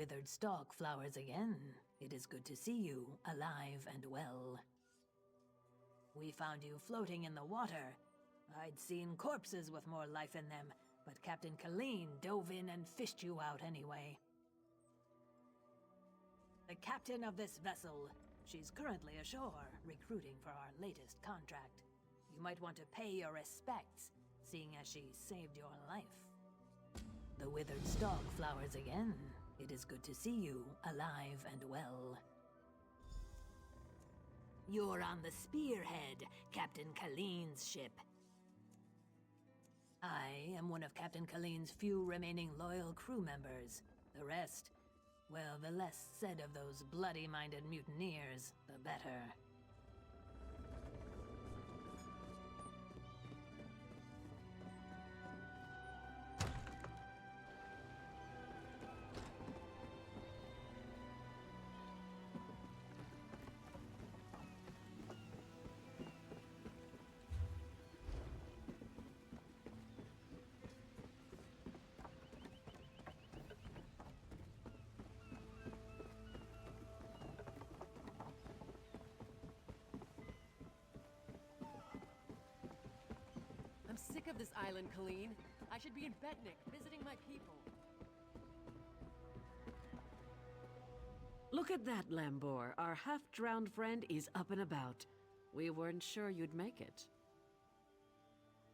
withered stalk flowers again. It is good to see you, alive and well. We found you floating in the water. I'd seen corpses with more life in them, but Captain Colleen dove in and fished you out anyway. The captain of this vessel. She's currently ashore, recruiting for our latest contract. You might want to pay your respects, seeing as she saved your life. The withered stalk flowers again. It is good to see you, alive and well. You're on the Spearhead, Captain Colleen's ship. I am one of Captain Colleen's few remaining loyal crew members. The rest, well, the less said of those bloody-minded mutineers, the better. I'm sick of this island, Colleen. I should be in Betnik, visiting my people. Look at that, Lambor. Our half-drowned friend is up and about. We weren't sure you'd make it.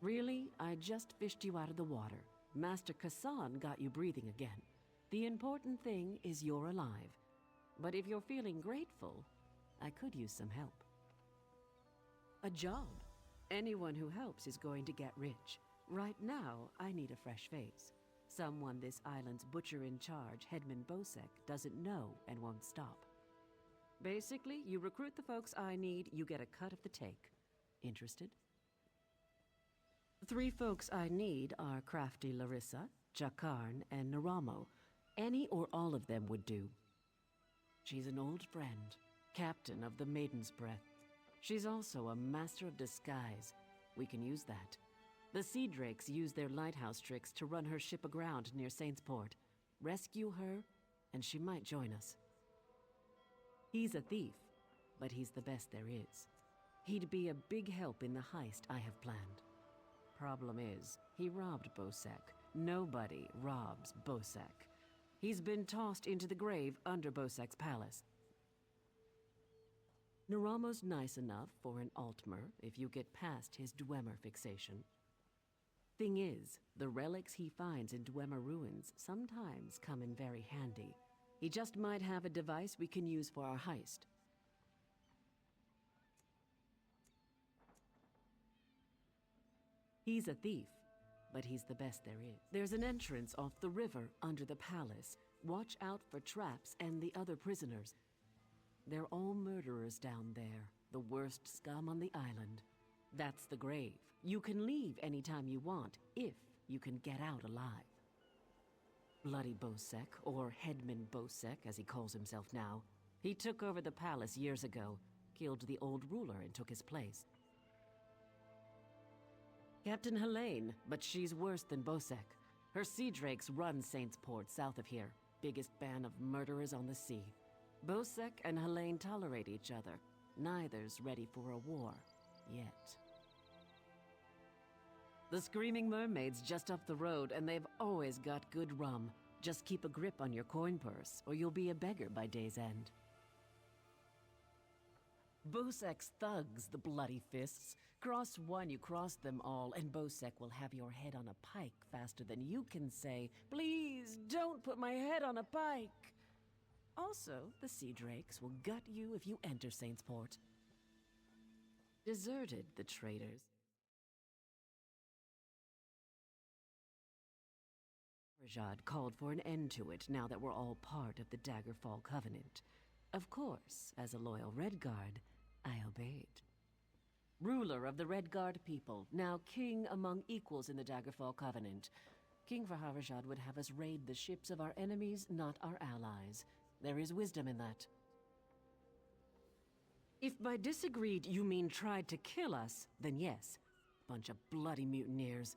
Really? I just fished you out of the water. Master Kassan got you breathing again. The important thing is you're alive. But if you're feeling grateful, I could use some help. A job. Anyone who helps is going to get rich. Right now, I need a fresh face. Someone this island's butcher-in-charge, Headman Bosek, doesn't know and won't stop. Basically, you recruit the folks I need, you get a cut of the take. Interested? The 3 folks I need are Crafty Larissa, Jakarn, and Naramo. Any or all of them would do. She's an old friend, captain of the Maiden's Breath. She's also a master of disguise. We can use that. The Sea Drakes use their lighthouse tricks to run her ship aground near Saintsport. Rescue her, and she might join us. He's a thief, but he's the best there is. He'd be a big help in the heist I have planned. Problem is, he robbed Bosek. Nobody robs Bosek. He's been tossed into the grave under Bosek's palace. Naramo's nice enough for an Altmer if you get past his Dwemer fixation. Thing is, the relics he finds in Dwemer ruins sometimes come in very handy. He just might have a device we can use for our heist. He's a thief, but he's the best there is. There's an entrance off the river under the palace. Watch out for traps and the other prisoners. They're all murderers down there, the worst scum on the island. That's the grave. You can leave anytime you want, if you can get out alive. Bloody Bosek, or Headman Bosek as he calls himself now, he took over the palace years ago, killed the old ruler and took his place. Captain Helene, but she's worse than Bosek. Her Sea Drakes run Saintsport south of here, biggest band of murderers on the sea. Bosek and Helene tolerate each other. Neither's ready for a war, yet. The Screaming Mermaid's just up the road, and they've always got good rum. Just keep a grip on your coin purse, or you'll be a beggar by day's end. Bosek's thugs, the bloody fists. Cross one, you cross them all, and Bosek will have your head on a pike faster than you can say, "Please, don't put my head on a pike!" Also, the Sea Drakes will gut you if you enter Saintsport. Deserted, the traitors. Rajad called for an end to it now that we're all part of the Daggerfall Covenant. Of course, as a loyal Redguard, I obeyed. Ruler of the Redguard people, now king among equals in the Daggerfall Covenant. King Vaharajad would have us raid the ships of our enemies, not our allies. There is wisdom in that. If by disagreed you mean tried to kill us, then yes. Bunch of bloody mutineers.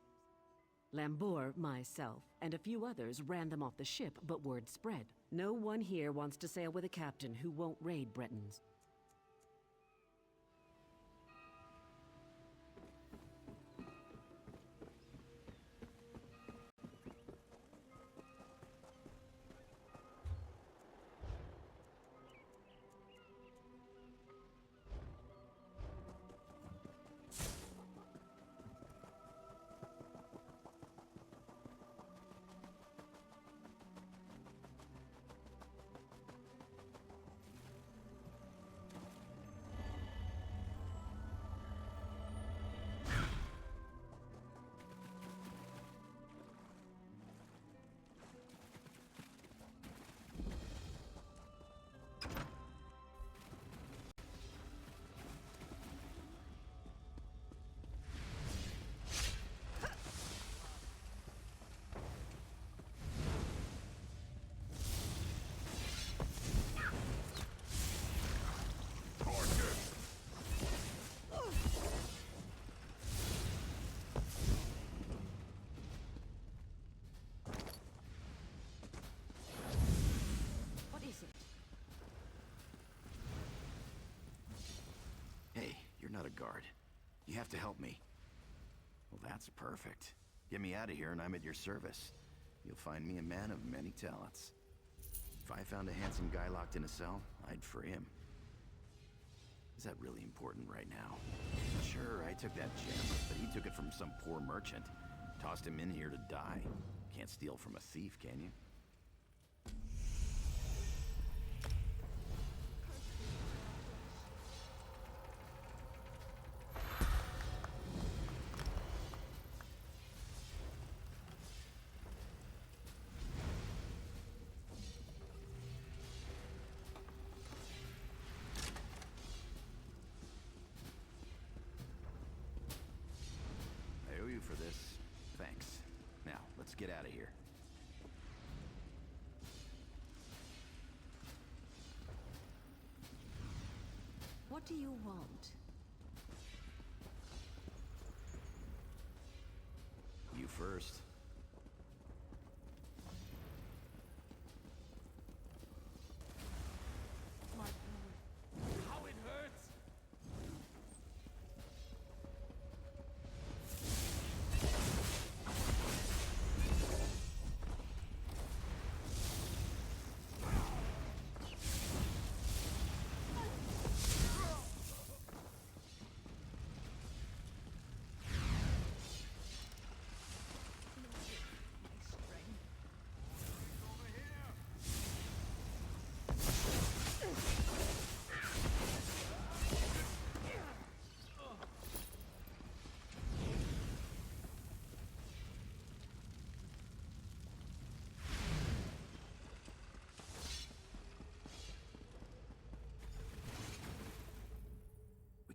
Lambour, myself, and a few others ran them off the ship, but word spread. No one here wants to sail with a captain who won't raid Bretons. You're not a guard. You have to help me. Well, that's perfect. Get me out of here and I'm at your service. You'll find me a man of many talents. If I found a handsome guy locked in a cell, I'd free him. Is that really important right now? Sure, I took that gem, but he took it from some poor merchant. Tossed him in here to die. Can't steal from a thief, can you? I owe you for this. Thanks. Now, let's get out of here. What do you want? You first. How it hurts!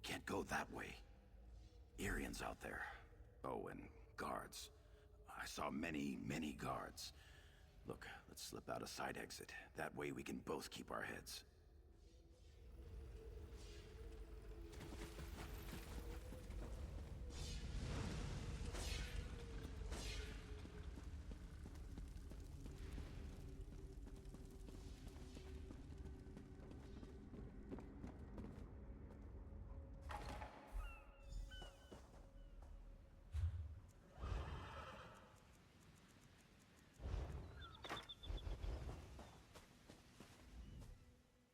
Can't go that way. Arians out there. Oh, and guards. I saw many, many guards. Look, let's slip out a side exit. That way we can both keep our heads.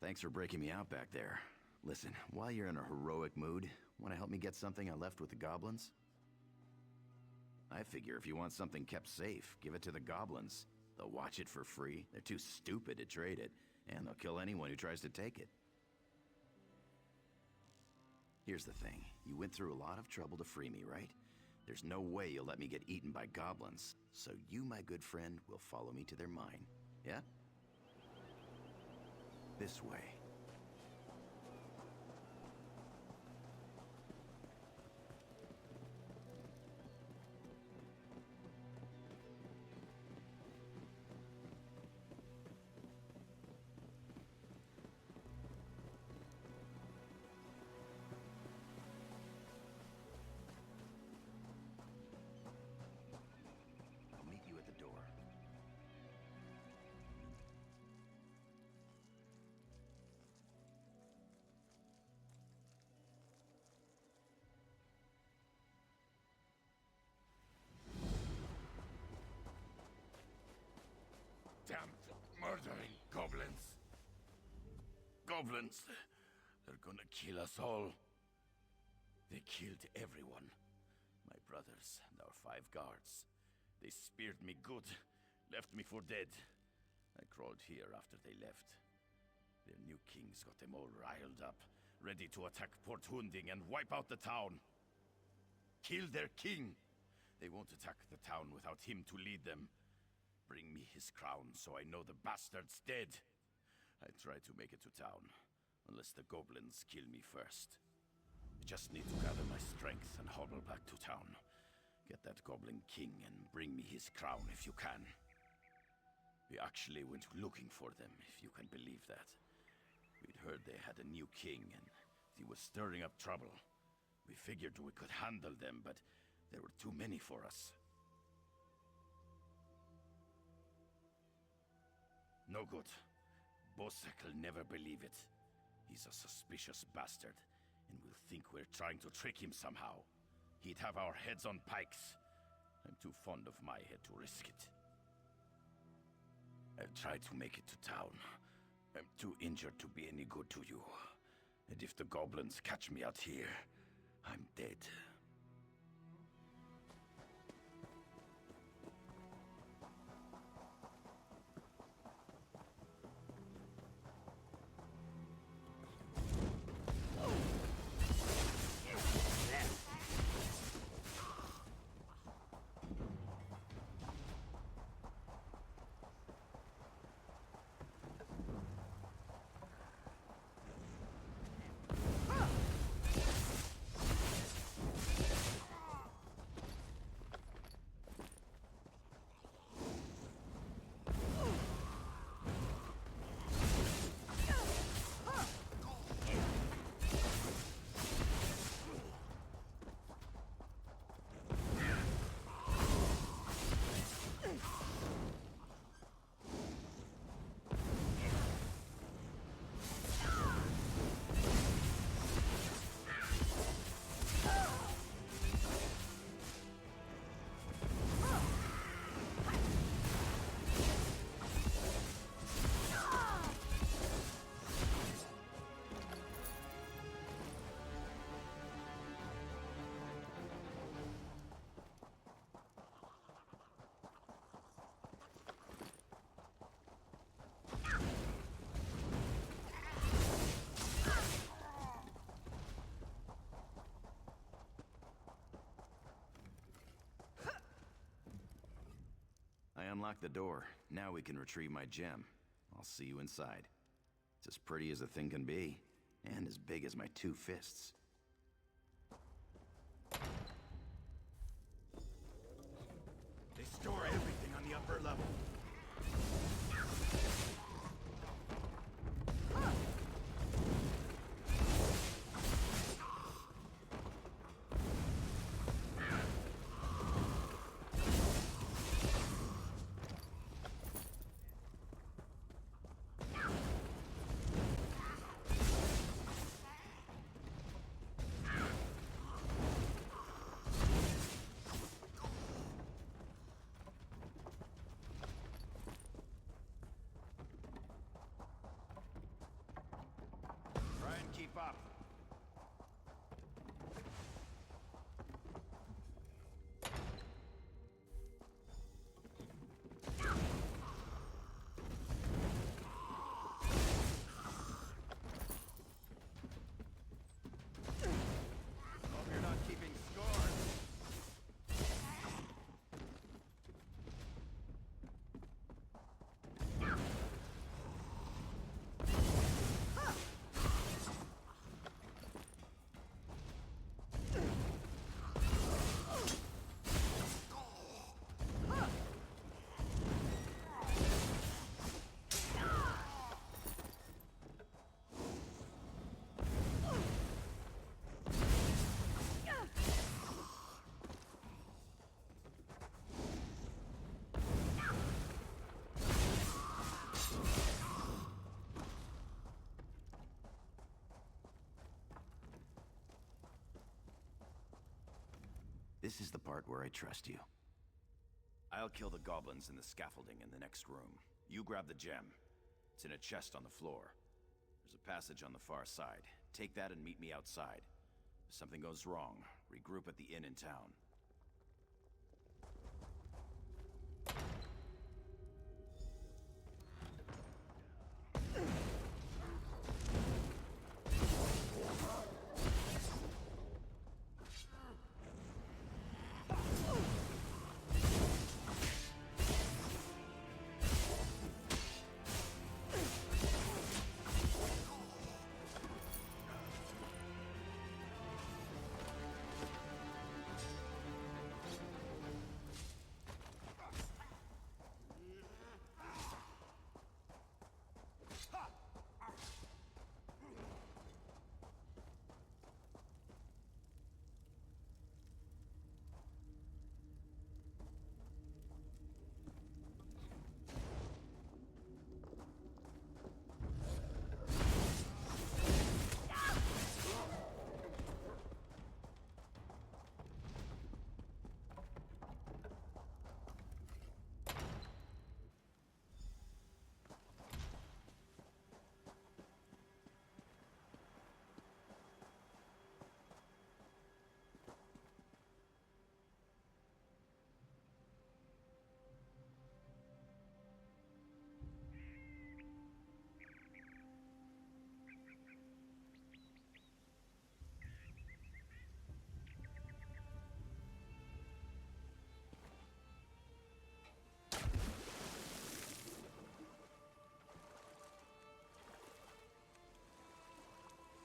Thanks for breaking me out back there. Listen, while you're in a heroic mood, want to help me get something I left with the goblins? I figure if you want something kept safe, give it to the goblins. They'll watch it for free. They're too stupid to trade it, and they'll kill anyone who tries to take it. Here's the thing. You went through a lot of trouble to free me, right? There's no way you'll let me get eaten by goblins. So you, my good friend, will follow me to their mine. Yeah? This way. goblins. They're gonna kill us all. They killed everyone. My brothers and our 5 guards. They speared me good, left me for dead. I crawled here after they left. Their new kings got them all riled up, ready to attack Port Hunding and wipe out the town. Kill their king! They won't attack the town without him to lead them. Bring me his crown so I know the bastard's dead. I try to make it to town, unless the goblins kill me first. I just need to gather my strength and hobble back to town. Get that goblin king and bring me his crown if you can. We actually went looking for them, if you can believe that. We'd heard they had a new king and he was stirring up trouble. We figured we could handle them, but there were too many for us. No good. Bosek'll never believe it. He's a suspicious bastard, and will think we're trying to trick him somehow. He'd have our heads on pikes. I'm too fond of my head to risk it. I've tried to make it to town. I'm too injured to be any good to you. And if the goblins catch me out here, I'm dead. I unlocked the door. Now we can retrieve my gem. I'll see you inside. It's as pretty as a thing can be, and as big as my 2 fists. They store everything on the upper level. Keep up. Hope you're not keeping score. This is the part where I trust you. I'll kill the goblins in the scaffolding in the next room. You grab the gem. It's in a chest on the floor. There's a passage on the far side. Take that and meet me outside. If something goes wrong, regroup at the inn in town.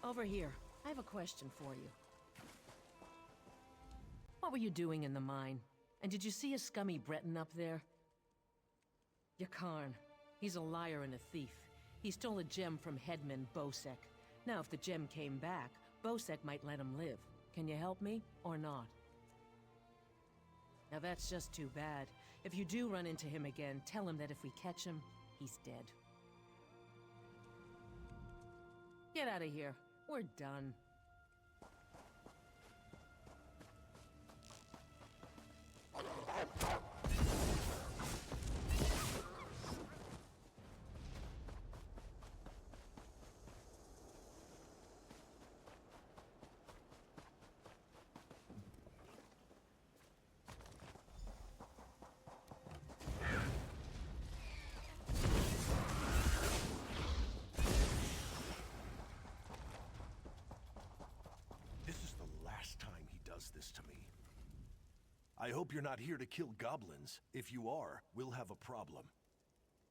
Over here. I have a question for you. What were you doing in the mine? And did you see a scummy Breton up there? Yakarn. He's a liar and a thief. He stole a gem from headman Bosek. Now, if the gem came back, Bosek might let him live. Can you help me, or not? Now that's just too bad. If you do run into him again, tell him that if we catch him, he's dead. Get out of here. We're done. This to me. I hope you're not here to kill goblins. If you are, we'll have a problem.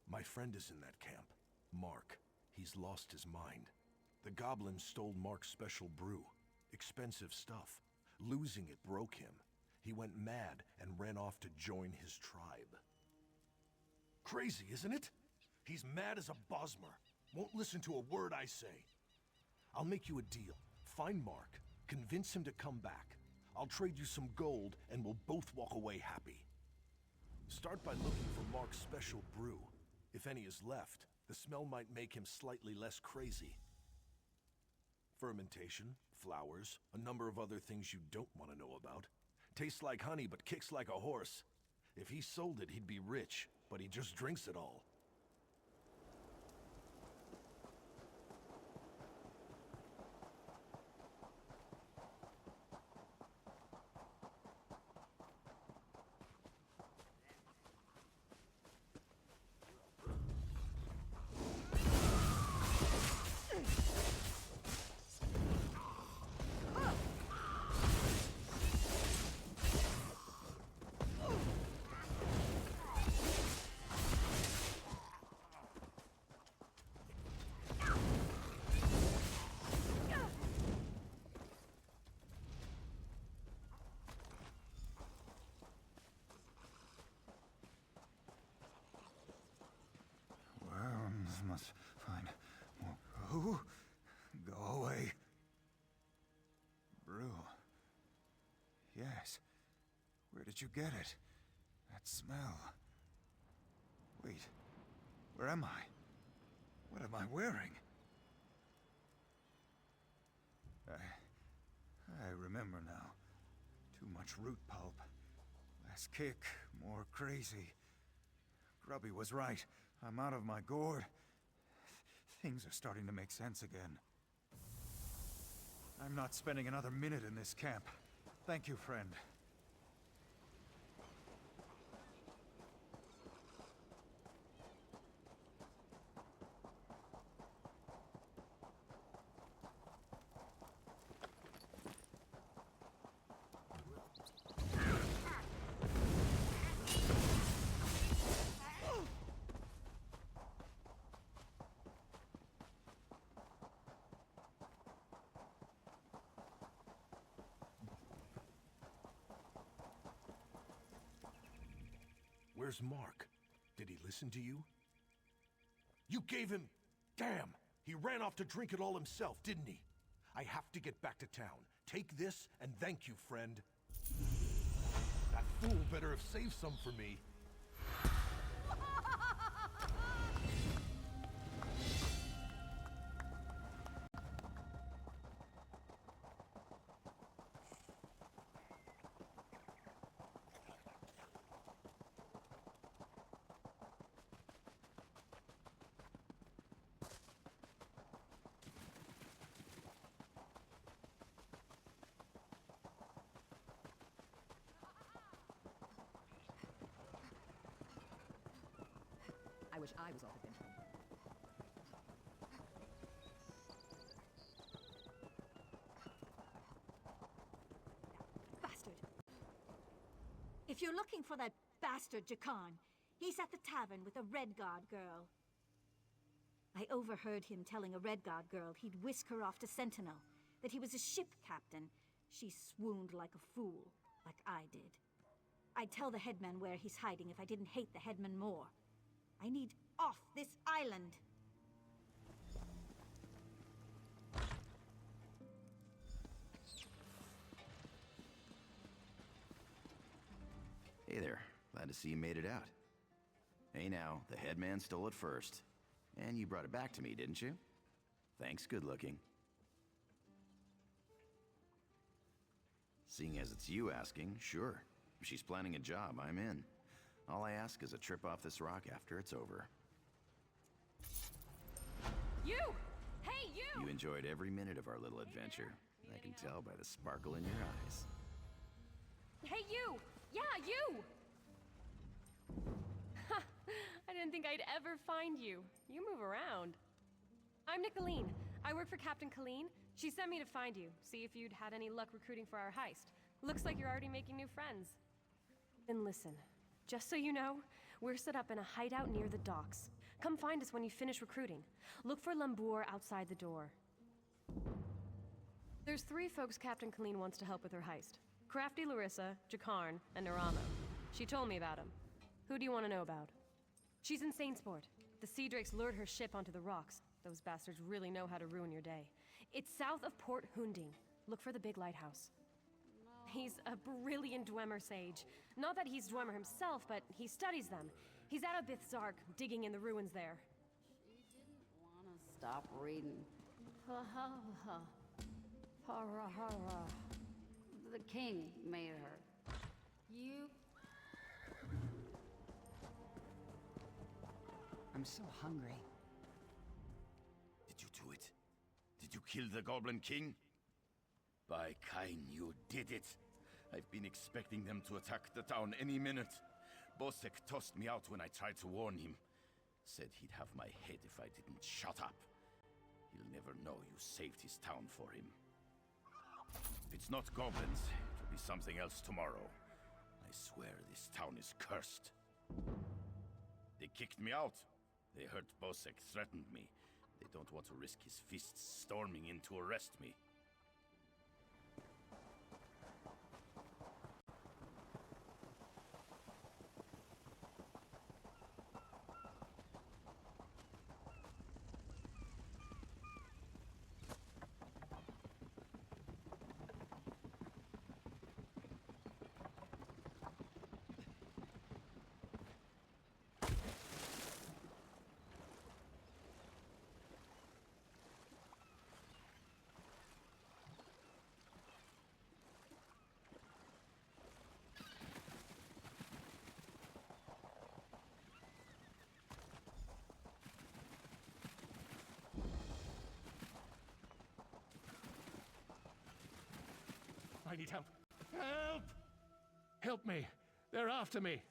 My friend is in that camp. Mark. He's lost his mind. The goblins stole Mark's special brew. Expensive stuff. Losing it broke him. He went mad and ran off to join his tribe. Crazy, isn't it? He's mad as a Bosmer. Won't listen to a word I say. I'll make you a deal. Find Mark. Convince him to come back. I'll trade you some gold, and we'll both walk away happy. Start by looking for Mark's special brew. If any is left, the smell might make him slightly less crazy. Fermentation, flowers, a number of other things you don't want to know about. Tastes like honey, but kicks like a horse. If he sold it, he'd be rich, but he just drinks it all. Must find more brew. Go away. Brew. Yes. Where did you get it? That smell. Wait. Where am I? What am I wearing? I remember now. Too much root pulp. Less kick, more crazy. Grubby was right. I'm out of my gourd. Things are starting to make sense again. I'm not spending another minute in this camp. Thank you, friend. Where's Mark? Did he listen to you? You gave him... Damn! He ran off to drink it all himself, didn't he? I have to get back to town. Take this, and thank you, friend. That fool better have saved some for me. I wish I was off adventuring. Bastard. If you're looking for that bastard Jakan, he's at the tavern with a Redguard girl. I overheard him telling a Redguard girl he'd whisk her off to Sentinel, that he was a ship captain. She swooned like a fool, like I did. I'd tell the headman where he's hiding if I didn't hate the headman more. I need off this island. Hey there. Glad to see you made it out. Hey now, the headman stole it first. And you brought it back to me, didn't you? Thanks, good looking. Seeing as it's you asking, sure. If she's planning a job, I'm in. All I ask is a trip off this rock after it's over. You! Hey, you! You enjoyed every minute of our little adventure. I can tell by the sparkle in your eyes. Hey, you! Yeah, you! I didn't think I'd ever find you. You move around. I'm Nicolene. I work for Captain Colleen. She sent me to find you, see if you'd had any luck recruiting for our heist. Looks like you're already making new friends. Then listen, just so you know, we're set up in a hideout near the docks. Come find us when you finish recruiting. Look for Lambour outside the door. There's 3 folks Captain Colleen wants to help with her heist. Crafty Larissa, Jakarn, and Narama. She told me about him. Who do you want to know about? She's in Saintsport. The Sea Drakes lured her ship onto the rocks. Those bastards really know how to ruin your day. It's south of Port Hunding. Look for the big lighthouse. He's a brilliant Dwemer sage. Not that he's Dwemer himself, but he studies them. He's out of Bithzark, digging in the ruins there. She didn't want to stop reading. Ha ha ha. Hara hara. The king made her. You... I'm so hungry. Did you do it? Did you kill the Goblin King? By Kain, you did it. I've been expecting them to attack the town any minute. Bosek tossed me out when I tried to warn him. Said he'd have my head if I didn't shut up. He'll never know you saved his town for him. If it's not goblins, it'll be something else tomorrow. I swear this town is cursed. They kicked me out. They heard Bosek threatened me. They don't want to risk his fists storming in to arrest me. I need help. Help! Help me. They're after me.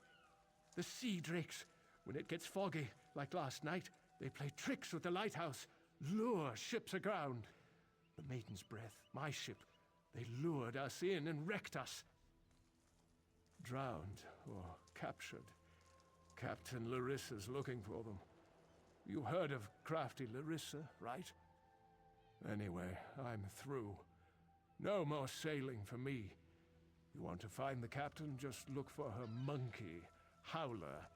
The sea drakes. When it gets foggy, like last night, they play tricks with the lighthouse, lure ships aground. The Maiden's Breath, my ship, they lured us in and wrecked us. Drowned or captured. Captain Larissa's looking for them. You heard of crafty Larissa, right? Anyway, I'm through. No more sailing for me. You want to find the captain, just look for her monkey, Howler.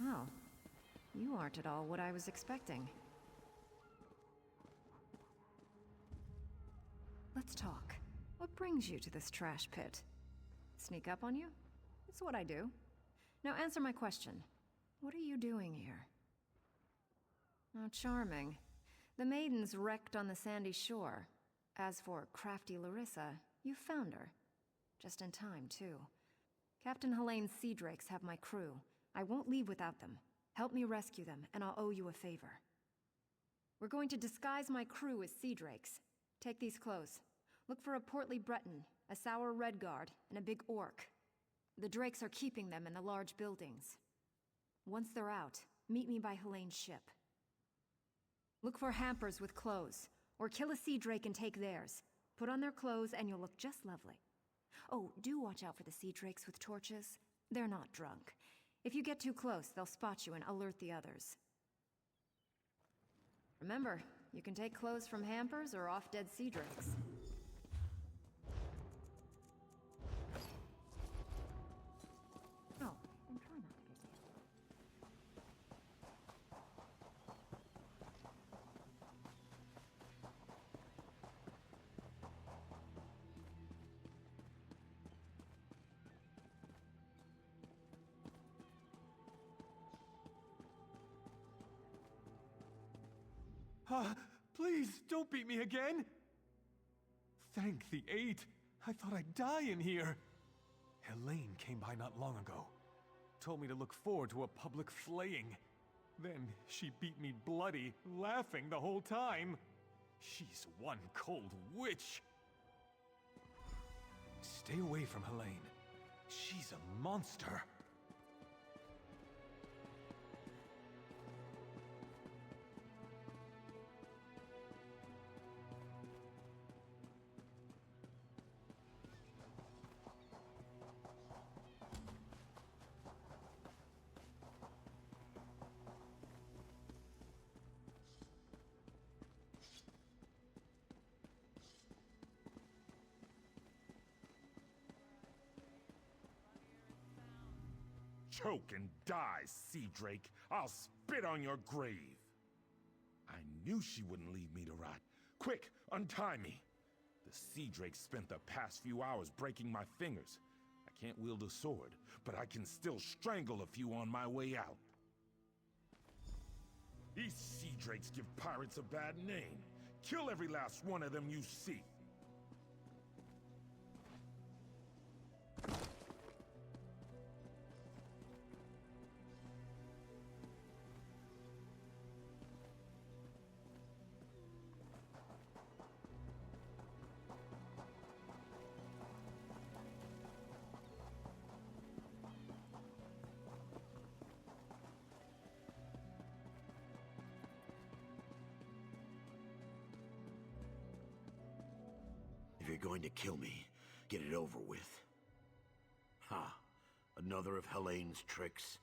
Oh, you aren't at all what I was expecting. Let's talk. What brings you to this trash pit? Sneak up on you? It's what I do. Now answer my question. What are you doing here? Oh, charming. The maiden's wrecked on the sandy shore. As for crafty Larissa, you found her. Just in time, too. Captain Helene's sea drakes have my crew. I won't leave without them. Help me rescue them, and I'll owe you a favor. We're going to disguise my crew as sea drakes. Take these clothes. Look for a portly Breton, a sour red guard, and a big orc. The drakes are keeping them in the large buildings. Once they're out, meet me by Helene's ship. Look for hampers with clothes, or kill a sea drake and take theirs. Put on their clothes and you'll look just lovely. Oh, do watch out for the sea drakes with torches. They're not drunk. If you get too close, they'll spot you and alert the others. Remember, you can take clothes from hampers or off-dead sea drakes. Oh, and try not to get Please, don't beat me again! Thank the eight. I thought I'd die in here. Helene came by not long ago. Told me to look forward to a public flaying. Then she beat me bloody, laughing the whole time. She's one cold witch. Stay away from Helene. She's a monster. Choke and die, Sea Drake. I'll spit on your grave. I knew she wouldn't leave me to rot. Quick, untie me. The Sea Drake spent the past few hours breaking my fingers. I can't wield a sword, but I can still strangle a few on my way out. These Sea Drakes give pirates a bad name. Kill every last one of them you see. If you're going to kill me, get it over with. Ha! Another of Helene's tricks.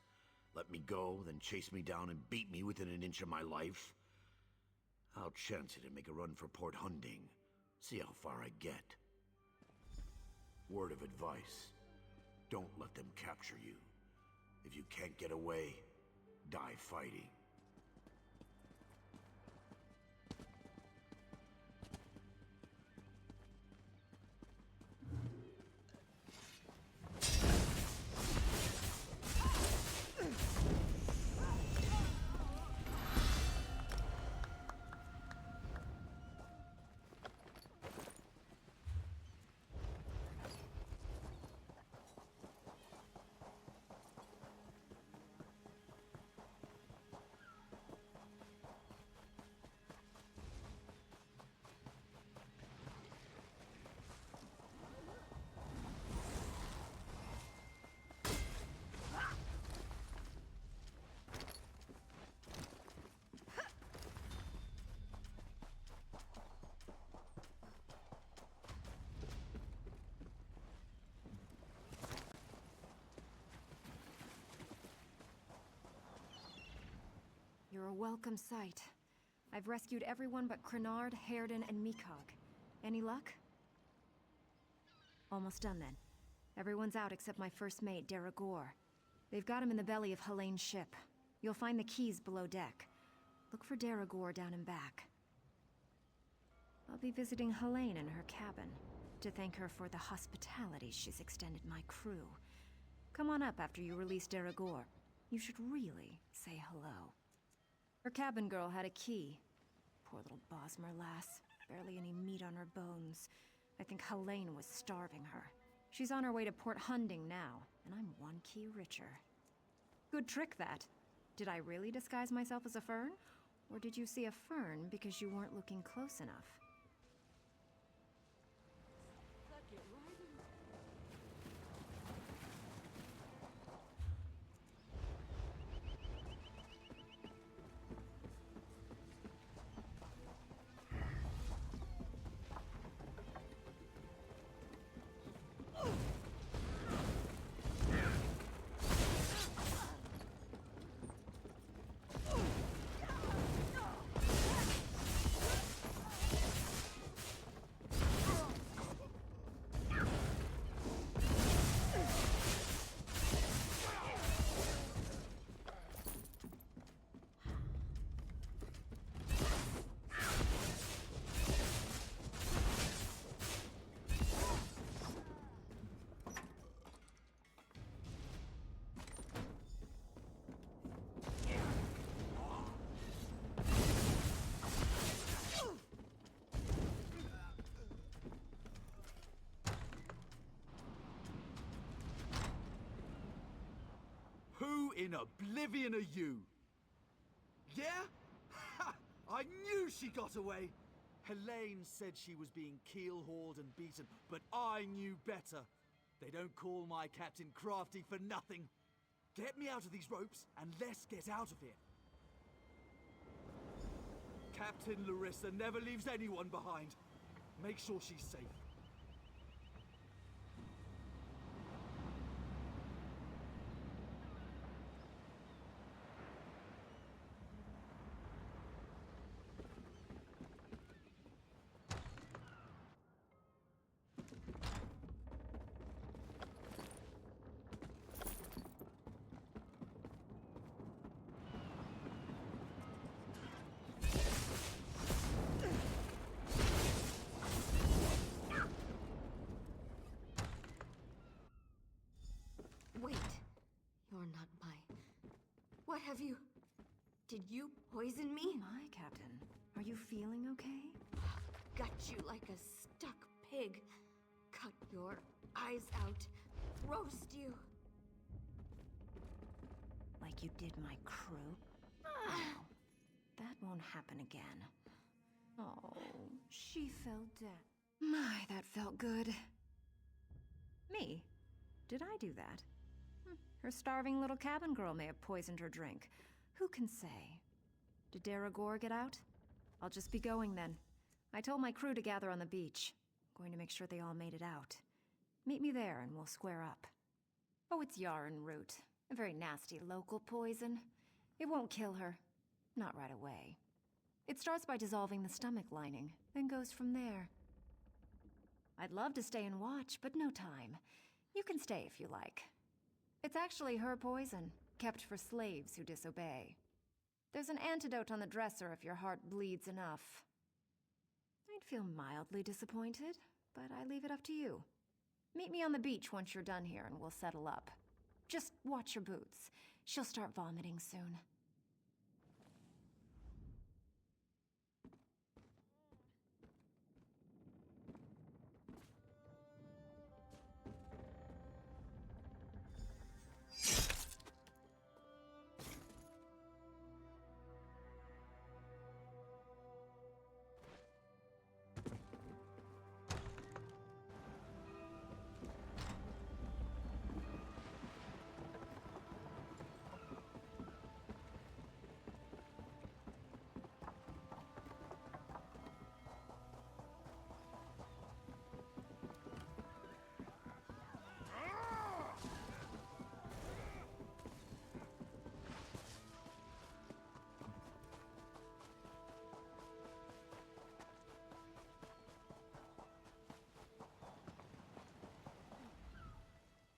Let me go, then chase me down and beat me within an inch of my life. I'll chance it and make a run for Port Hunding. See how far I get. Word of advice. Don't let them capture you. If you can't get away, die fighting. You're a welcome sight. I've rescued everyone but Crenard, Hairden, and M'Kai. Any luck? Almost done then. Everyone's out except my first mate, Deragor. They've got him in the belly of Helene's ship. You'll find the keys below deck. Look for Deragor down and back. I'll be visiting Helene in her cabin to thank her for the hospitality she's extended my crew. Come on up after you release Deragor. You should really say hello. Her cabin girl had a key. Poor little Bosmer lass. Barely any meat on her bones. I think Helene was starving her. She's on her way to Port Hunding now, and I'm one key richer. Good trick, that. Did I really disguise myself as a fern? Or did you see a fern because you weren't looking close enough? Who in oblivion are you? Yeah? Ha! I knew she got away! Helene said she was being keel-hauled and beaten, but I knew better. They don't call my captain crafty for nothing. Get me out of these ropes, and let's get out of here. Captain Larissa never leaves anyone behind. Make sure she's safe. Wait. You're not my... What have you... Did you poison me? Oh my, Captain. Are you feeling okay? Gut you like a stuck pig. Cut your eyes out. Roast you. Like you did my crew? No. That won't happen again. Oh, she fell dead. My, that felt good. Me? Did I do that? Her starving little cabin girl may have poisoned her drink. Who can say? Did Deragor get out? I'll just be going then. I told my crew to gather on the beach. Going to make sure they all made it out. Meet me there and we'll square up. Oh, it's yarn root. A very nasty local poison. It won't kill her. Not right away. It starts by dissolving the stomach lining, then goes from there. I'd love to stay and watch, but no time. You can stay if you like. It's actually her poison, kept for slaves who disobey. There's an antidote on the dresser if your heart bleeds enough. I'd feel mildly disappointed, but I leave it up to you. Meet me on the beach once you're done here and we'll settle up. Just watch your boots. She'll start vomiting soon.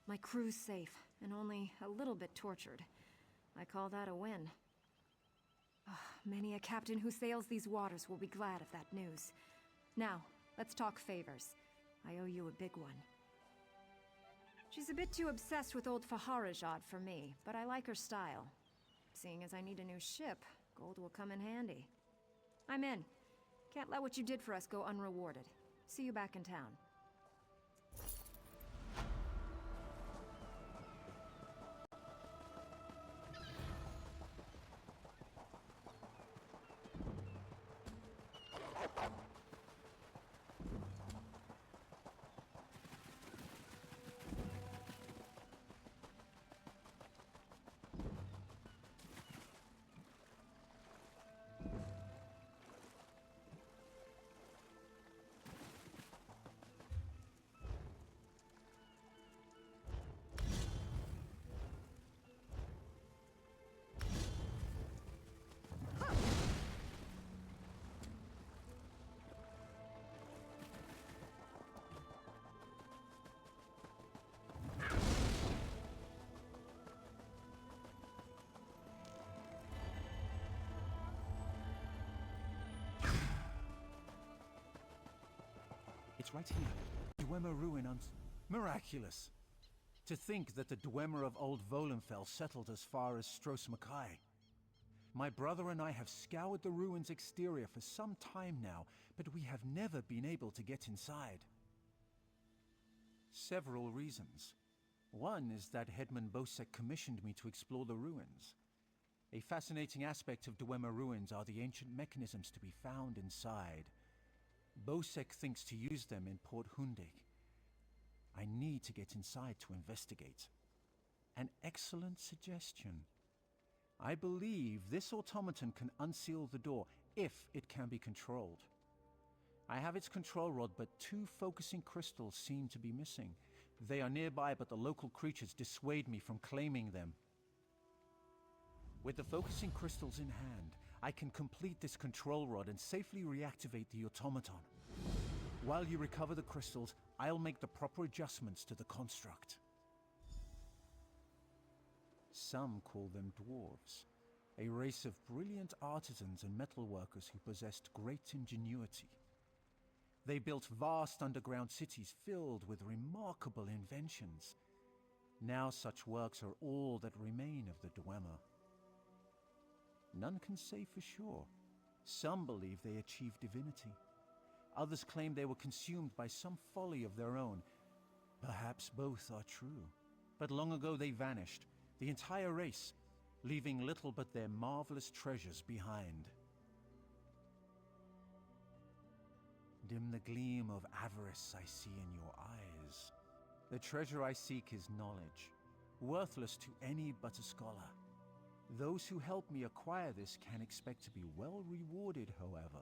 My crew's safe, and only a little bit tortured. I call that a win. Many a captain who sails these waters will be glad of that news. Now, let's talk favors. I owe you a big one. She's a bit too obsessed with old Faharajad for me, but I like her style. Seeing as I need a new ship, gold will come in handy. I'm in. Can't let what you did for us go unrewarded. See you back in town. It's right here. Dwemer ruin miraculous. To think that the Dwemer of Old Volenfell settled as far as Stros M'Kai. My brother and I have scoured the ruins' exterior for some time now, but we have never been able to get inside. Several reasons. One is that Headman Bosek commissioned me to explore the ruins. A fascinating aspect of Dwemer ruins are the ancient mechanisms to be found inside. Bosek thinks to use them in Port Hundig. I need to get inside to investigate. An excellent suggestion. I believe this automaton can unseal the door if it can be controlled. I have its control rod, but 2 focusing crystals seem to be missing. They are nearby, but the local creatures dissuade me from claiming them. With the focusing crystals in hand, I can complete this control rod and safely reactivate the automaton. While you recover the crystals, I'll make the proper adjustments to the construct. Some call them dwarves, a race of brilliant artisans and metalworkers who possessed great ingenuity. They built vast underground cities filled with remarkable inventions. Now such works are all that remain of the Dwemer. None can say for sure. Some believe they achieved divinity. Others claim they were consumed by some folly of their own. Perhaps both are true. But long ago they vanished, the entire race, leaving little but their marvelous treasures behind. Dim the gleam of avarice I see in your eyes. The treasure I seek is knowledge, worthless to any but a scholar. Those who help me acquire this can expect to be well rewarded, however.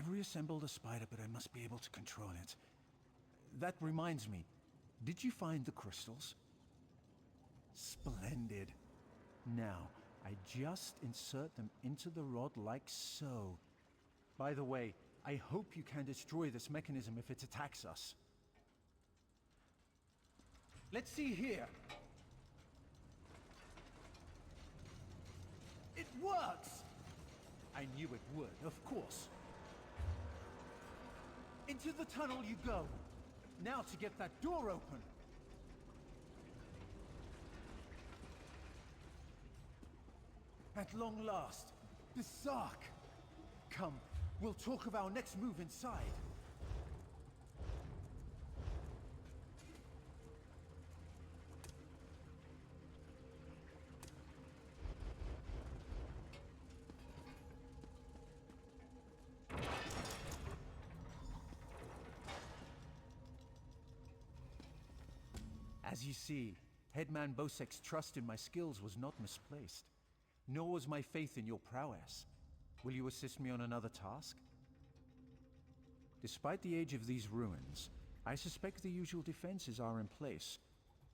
I've reassembled a spider, but I must be able to control it. That reminds me, did you find the crystals? Splendid. Now, I just insert them into the rod like so. By the way, I hope you can destroy this mechanism if it attacks us. Let's see here. It works! I knew it would, of course. Into the tunnel you go. Now to get that door open. At long last, the Sark. Come, we'll talk of our next move inside. As you see, Headman Bosek's trust in my skills was not misplaced, nor was my faith in your prowess. Will you assist me on another task? Despite the age of these ruins, I suspect the usual defenses are in place.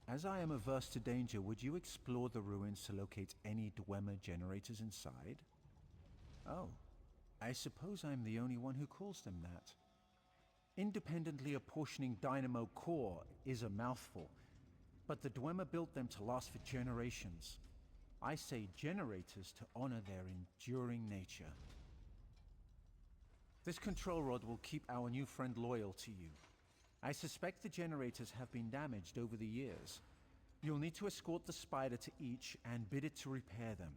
As I am averse to danger, would you explore the ruins to locate any Dwemer generators inside? Oh, I suppose I'm the only one who calls them that. Independently apportioning Dynamo Core is a mouthful, but the Dwemer built them to last for generations. I say generators to honor their enduring nature. This control rod will keep our new friend loyal to you. I suspect the generators have been damaged over the years. You'll need to escort the spider to each and bid it to repair them.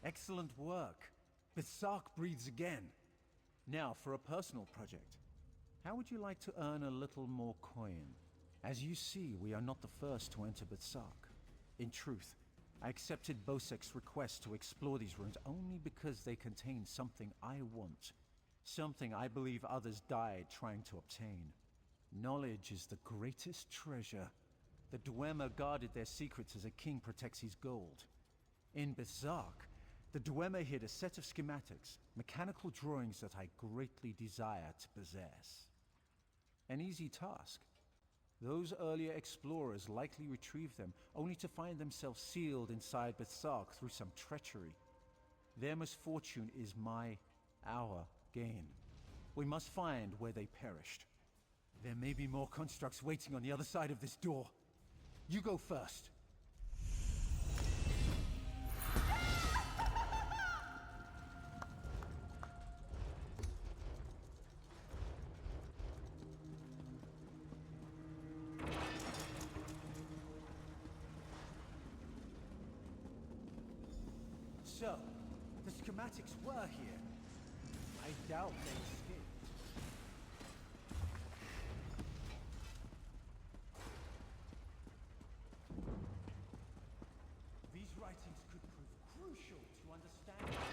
Excellent work. The Sark breathes again. Now for a personal project. How would you like to earn a little more coin? As you see, we are not the first to enter Bitsark. In truth, I accepted Bosek's request to explore these ruins only because they contain something I want. Something I believe others died trying to obtain. Knowledge is the greatest treasure. The Dwemer guarded their secrets as a king protects his gold. In Bitsark, the Dwemer hid a set of schematics, mechanical drawings that I greatly desire to possess. An easy task. Those earlier explorers likely retrieved them, only to find themselves sealed inside Bitsark through some treachery. Their misfortune is our gain. We must find where they perished. There may be more constructs waiting on the other side of this door. You go first. So, the schematics were here. I doubt they escaped. These writings could prove crucial to understand.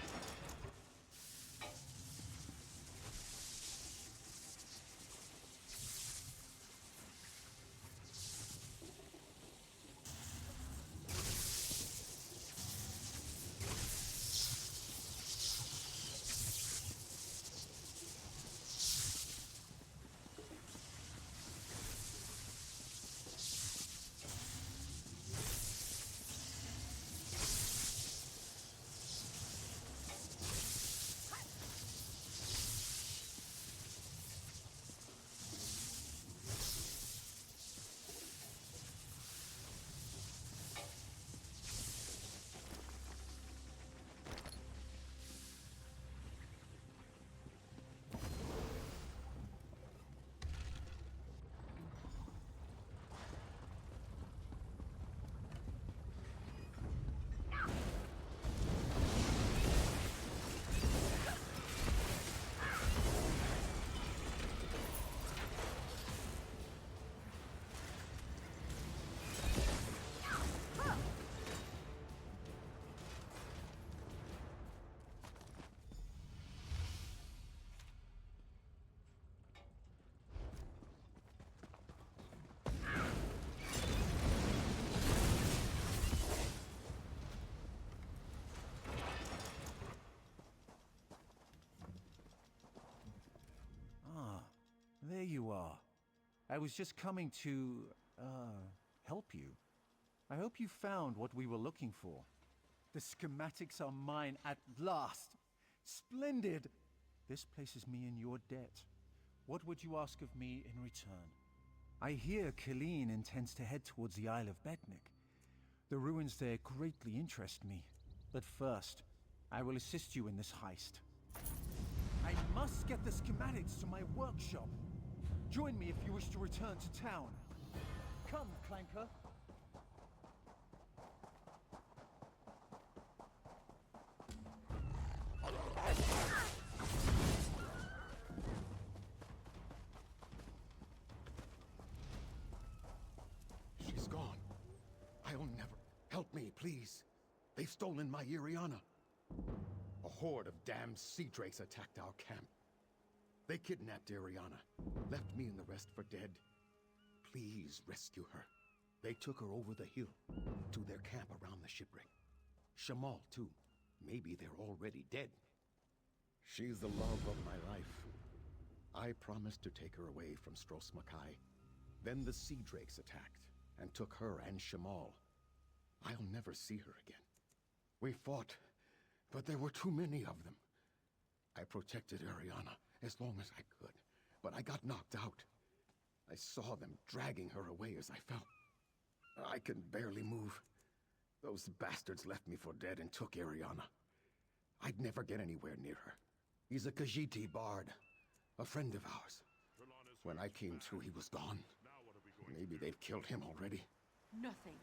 there you are. I was just coming to, help you. I hope you found what we were looking for. The schematics are mine at last. Splendid! This places me in your debt. What would you ask of me in return? I hear Killeen intends to head towards the Isle of Betnik. The ruins there greatly interest me. But first, I will assist you in this heist. I must get the schematics to my workshop. Join me if you wish to return to town. Come, Clanker. She's gone. I'll never... Help me, please. They've stolen my Iriana. A horde of damned sea drakes attacked our camp. They kidnapped Iriana, left me and the rest for dead. Please rescue her. They took her over the hill to their camp around the shipwreck. Shamal, too. Maybe they're already dead. She's the love of my life. I promised to take her away from Stros M'Kai. Then the sea drakes attacked and took her and Shamal. I'll never see her again. We fought, but there were too many of them. I protected Ariana as long as I could, but I got knocked out. I saw them dragging her away as I fell. I can barely move. Those bastards left me for dead and took Ariana. I'd never get anywhere near her. He's a Khajiit bard, a friend of ours. When I came to, he was gone. Maybe they've killed him already. Nothing.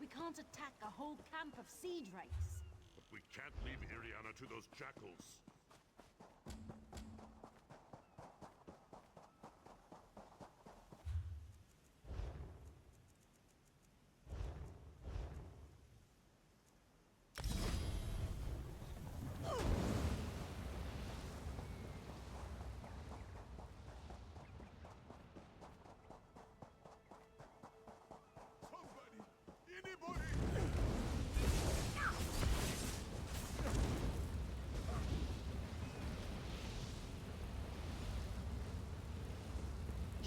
We can't attack a whole camp of sea drakes. But we can't leave Iriana to those jackals.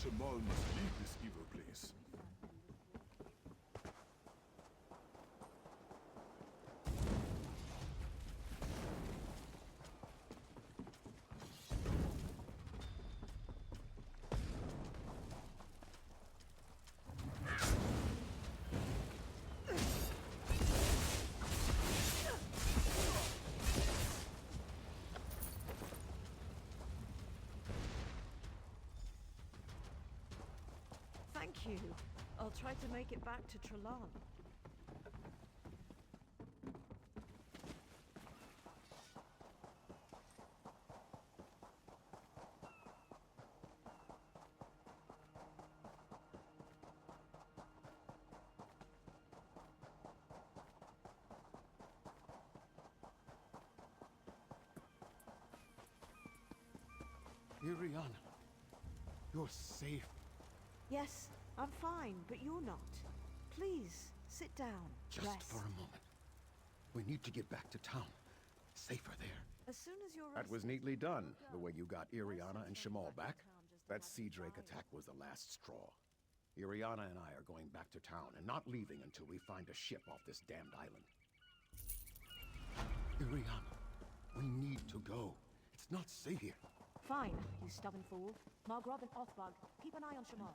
Shamal must leave this evil place. Thank you. I'll try to make it back to Trelane. Iriana, you're safe. Yes, I'm fine, but you're not. Please, sit down. Just Rest. for a moment. We need to get back to town. Safer there. As soon as you're That was neatly done, the way you got Iriana and Shamal back. That sea drake attack was the last straw. Iriana and I are going back to town and not leaving until we find a ship off this damned island. Iriana, we need to go. It's not safe here. Fine, you stubborn fool. Margrove and Othbug, keep an eye on Shamal.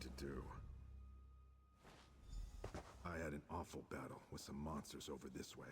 to do. I had an awful battle with some monsters over this way.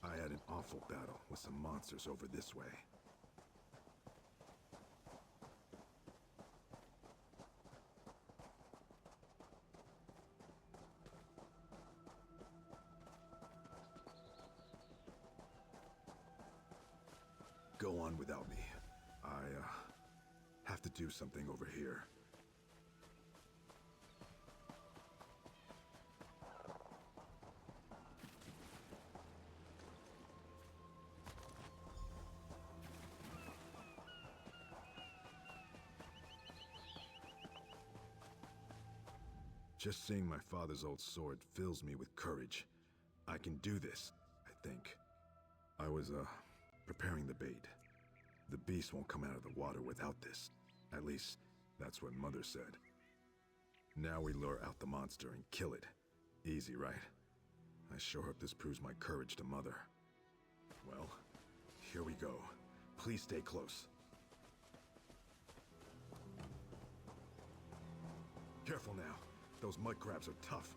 I had an awful battle with some monsters over this way. Go on without me. I, have to do something over here. Just seeing my father's old sword fills me with courage. I can do this, I think. I was, preparing the bait. The beast won't come out of the water without this. At least, that's what Mother said. Now we lure out the monster and kill it. Easy, right? I sure hope this proves my courage to Mother. Well, here we go. Please stay close. Careful now. Those mud crabs are tough.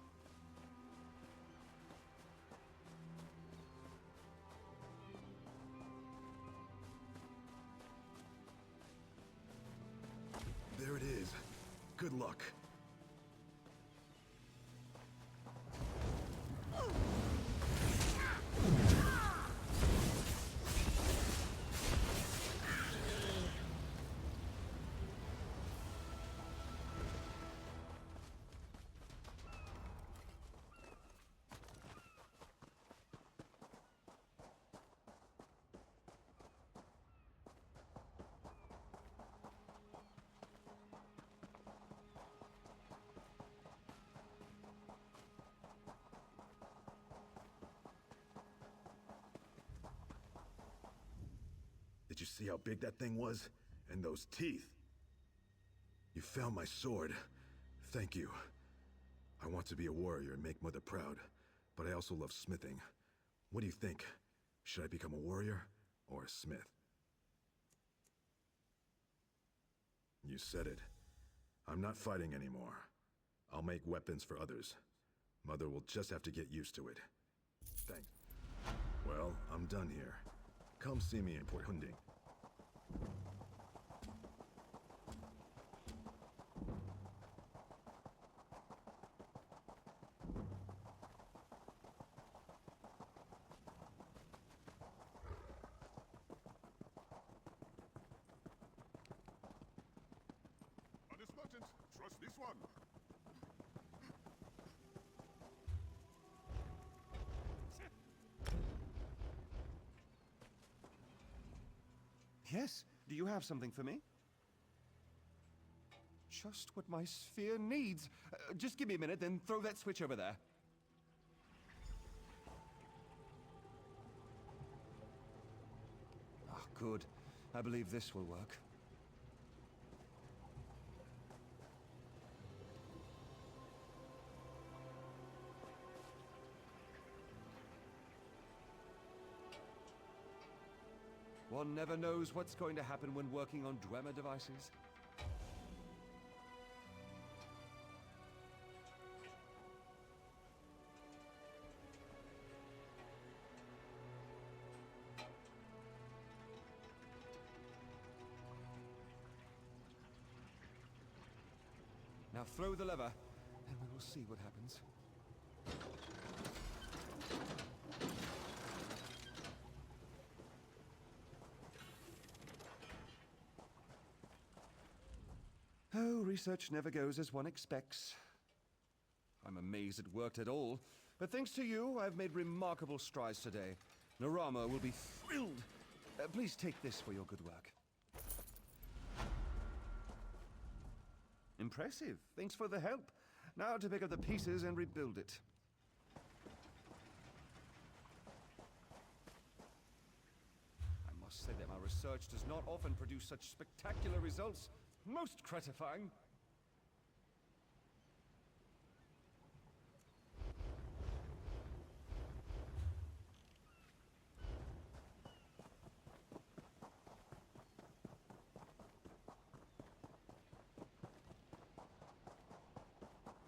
luck. Did you see how big that thing was? And those teeth? You found my sword. Thank you. I want to be a warrior and make Mother proud, but I also love smithing. What do you think? Should I become a warrior or a smith? You said it. I'm not fighting anymore. I'll make weapons for others. Mother will just have to get used to it. Thanks. Well, I'm done here. Come see me in Port Hunding. Undisputed. Trust this one. Yes, do you have something for me? Just what my sphere needs. Just give me a minute, then throw that switch over there. Ah, good. I believe this will work. One never knows what's going to happen when working on Dwemer devices. Now throw the lever, and we will see what happens. Oh, research never goes as one expects. I'm amazed it worked at all, but thanks to you, I've made remarkable strides today. Narama will be thrilled. Please take this for your good work. Impressive. Thanks for the help. Now to pick up the pieces and rebuild it. I must say that my research does not often produce such spectacular results. Most gratifying.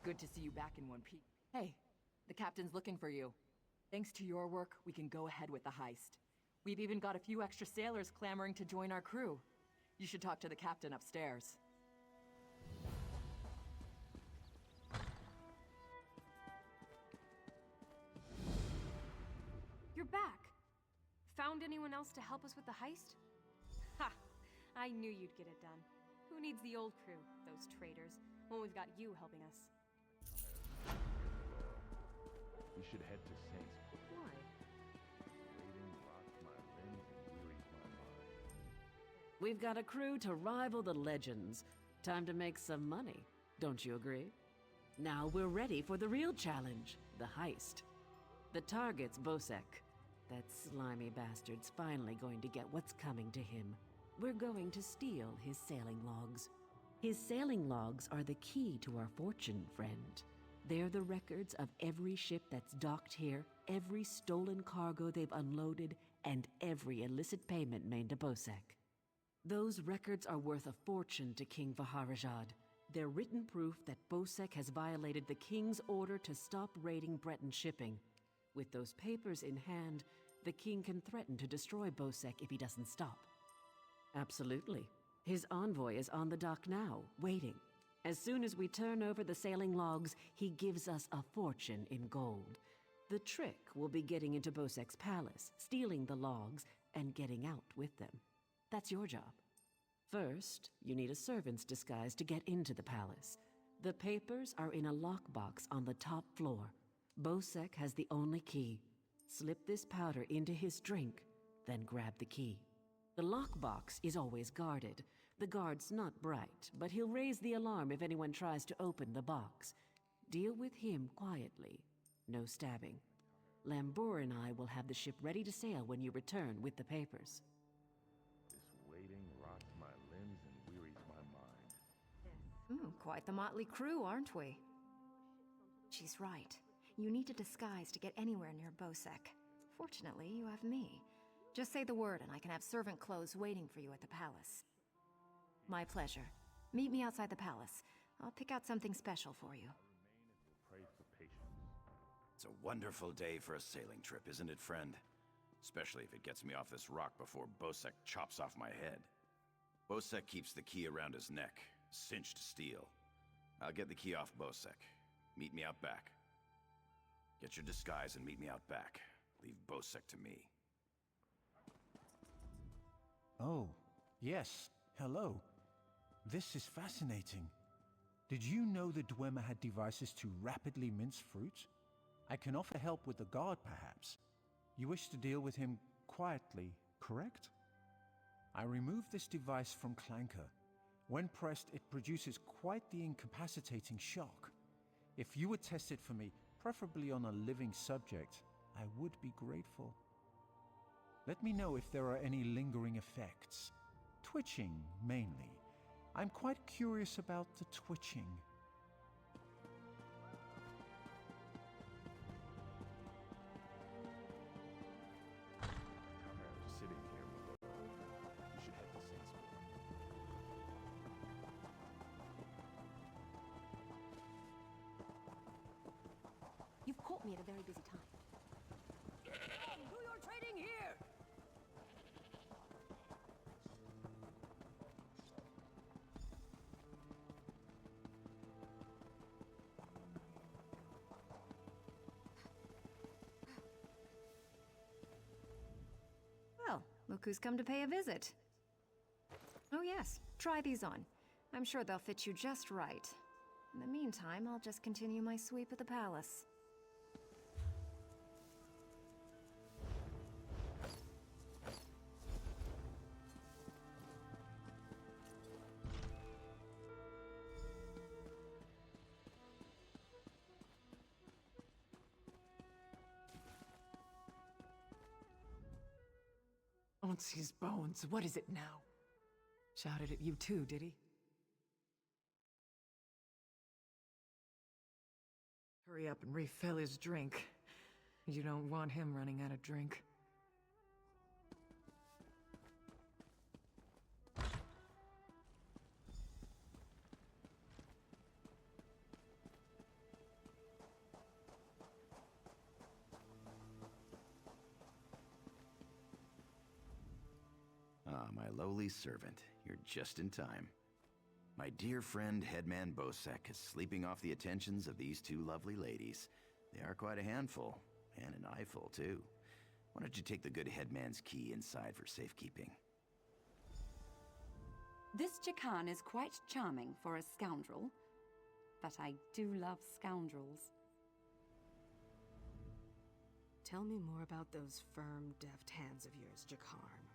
Good to see you back in one piece. Hey, the captain's looking for you. Thanks to your work, we can go ahead with the heist. We've even got a few extra sailors clamoring to join our crew. You should talk to the captain upstairs. You're back. Found anyone else to help us with the heist? Ha! I knew you'd get it done. Who needs the old crew, those traitors, when we've got you helping us? We should head to Saints. Why? Waiting rocked my limbs and wearied my mind. We've got a crew to rival the legends. Time to make some money, don't you agree? Now we're ready for the real challenge, the heist. The target's Bosek. That slimy bastard's finally going to get what's coming to him. We're going to steal his sailing logs. His sailing logs are the key to our fortune, friend. They're the records of every ship that's docked here, every stolen cargo they've unloaded, and every illicit payment made to Bosek. Those records are worth a fortune to King Vaharajad. They're written proof that Bosek has violated the king's order to stop raiding Breton shipping. With those papers in hand, the king can threaten to destroy Bosek if he doesn't stop. Absolutely. His envoy is on the dock now, waiting. As soon as we turn over the sailing logs, he gives us a fortune in gold. The trick will be getting into Bosek's palace, stealing the logs, and getting out with them. That's your job. First, you need a servant's disguise to get into the palace. The papers are in a lockbox on the top floor. Bosek has the only key. Slip this powder into his drink, then grab the key. The lockbox is always guarded. The guard's not bright, but he'll raise the alarm if anyone tries to open the box. Deal with him quietly. No stabbing. Lambour and I will have the ship ready to sail when you return with the papers. This waiting rots my limbs and wearies my mind. Quite the motley crew, aren't we? She's right. You need a disguise to get anywhere near Bosek. Fortunately, you have me. Just say the word and I can have servant clothes waiting for you at the palace. My pleasure. Meet me outside the palace. I'll pick out something special for you. Pray for patience. It's a wonderful day for a sailing trip, isn't it, friend? Especially if it gets me off this rock before Bosek chops off my head. Bosek keeps the key around his neck, cinched steel. I'll get the key off Bosek. Meet me out back. Get your disguise and meet me out back. Leave Bosek to me. Oh, yes. Hello. This is fascinating. Did you know the Dwemer had devices to rapidly mince fruit? I can offer help with the guard, perhaps. You wish to deal with him quietly, correct? I removed this device from Clanker. When pressed, it produces quite the incapacitating shock. If you would test it for me, preferably on a living subject, I would be grateful. Let me know if there are any lingering effects. Twitching, mainly. I'm quite curious about the twitching. Tired of sitting here, Marilla. You should head to Saintsport. You've caught me at a very busy time. Do your trading here! Well, look who's come to pay a visit. Oh yes, try these on. I'm sure they'll fit you just right. In the meantime, I'll just continue my sweep of the palace. Onsi's bones, what is it now? Shouted at you too, did he? Hurry up and refill his drink. You don't want him running out of drink. Ah, my lowly servant. You're just in time. My dear friend, Headman Bosek, is sleeping off the attentions of these two lovely ladies. They are quite a handful, and an eyeful, too. Why don't you take the good Headman's key inside for safekeeping? This Jakan is quite charming for a scoundrel, but I do love scoundrels. Tell me more about those firm, deft hands of yours, Jakarn.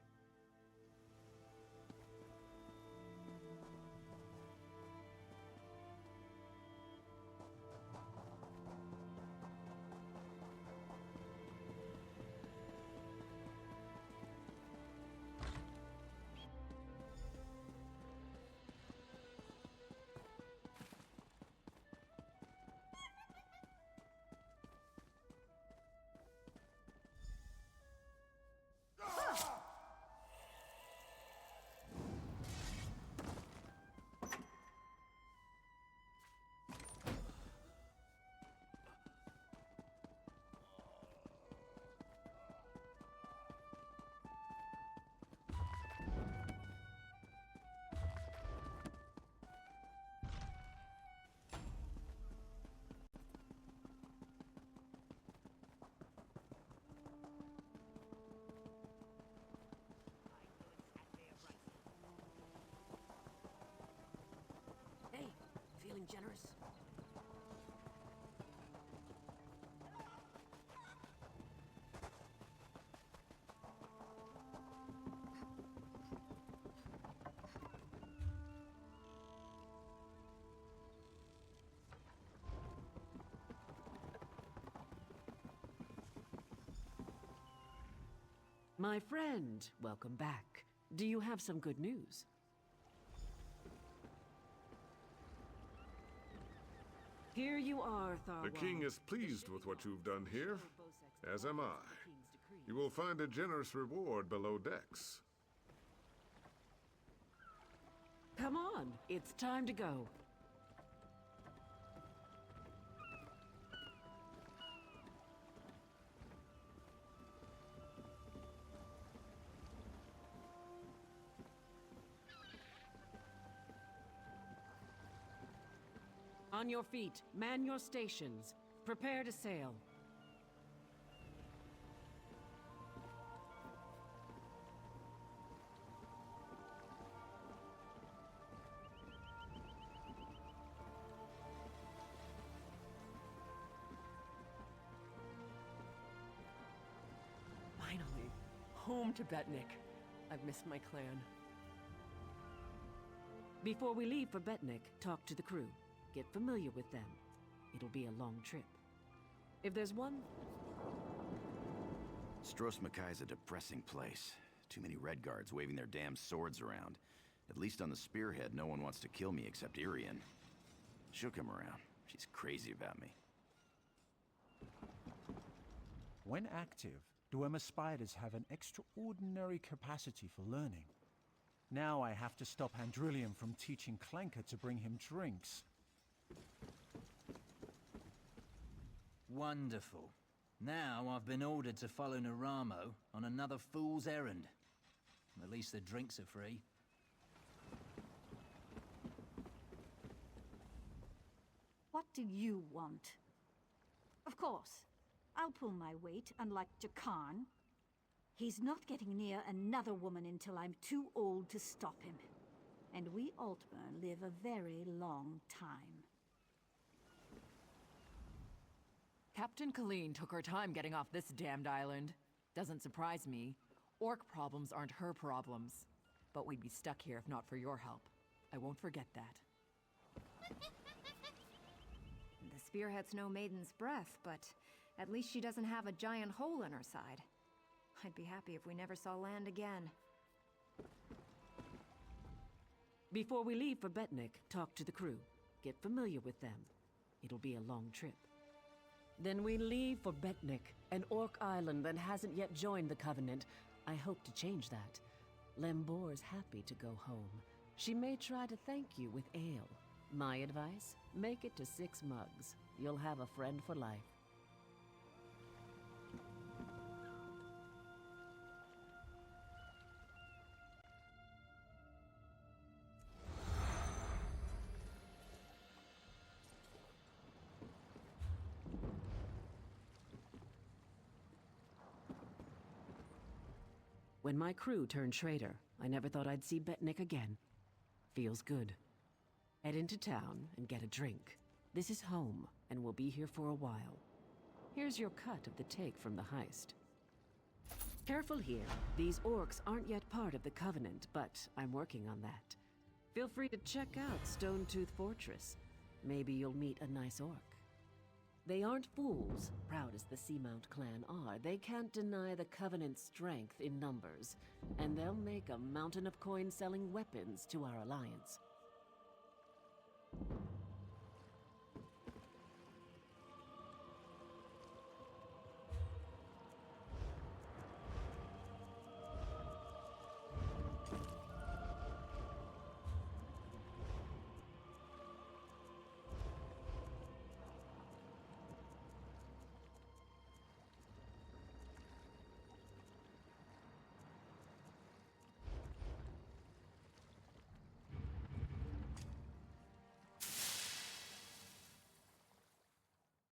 feeling generous? My friend, welcome back. Do you have some good news? Here you are, Tharwan. The king is pleased with what you've done here, as am I. You will find a generous reward below decks. Come on, it's time to go. On your feet, man your stations. Prepare to sail. Finally, home to Betnik. I've missed my clan. Before we leave for Betnik, talk to the crew. Get familiar with them. It'll be a long trip. If there's one... Stros M'Kai is a depressing place. Too many Red Guards waving their damn swords around. At least on the spearhead, no one wants to kill me except Irian. She'll come around. She's crazy about me. When active, Dwemer spiders have an extraordinary capacity for learning. Now I have to stop Andrillium from teaching Clanker to bring him drinks. Wonderful. Now I've been ordered to follow Naramo on another fool's errand. At least the drinks are free. What do you want? Of course, I'll pull my weight, unlike Jakarn. He's not getting near another woman until I'm too old to stop him. And we Altmer live a very long time. Captain Colleen took her time getting off this damned island. Doesn't surprise me. Orc problems aren't her problems. But we'd be stuck here if not for your help. I won't forget that. The spearhead's no maiden's breath, but at least she doesn't have a giant hole in her side. I'd be happy if we never saw land again. Before we leave for Betnik, talk to the crew. Get familiar with them. It'll be a long trip. Then we leave for Betnik, an orc island that hasn't yet joined the Covenant. I hope to change that. Lembor's happy to go home. She may try to thank you with ale. My advice? Make it to 6 mugs. You'll have a friend for life. When my crew turned traitor, I never thought I'd see Betnik again. Feels good. Head into town and get a drink. This is home, and we'll be here for a while. Here's your cut of the take from the heist. Careful here. These orcs aren't yet part of the Covenant, but I'm working on that. Feel free to check out Stone-Tooth Fortress. Maybe you'll meet a nice orc. They aren't fools, proud as the Seamount clan are. They can't deny the Covenant's strength in numbers, and they'll make a mountain of coin-selling weapons to our alliance.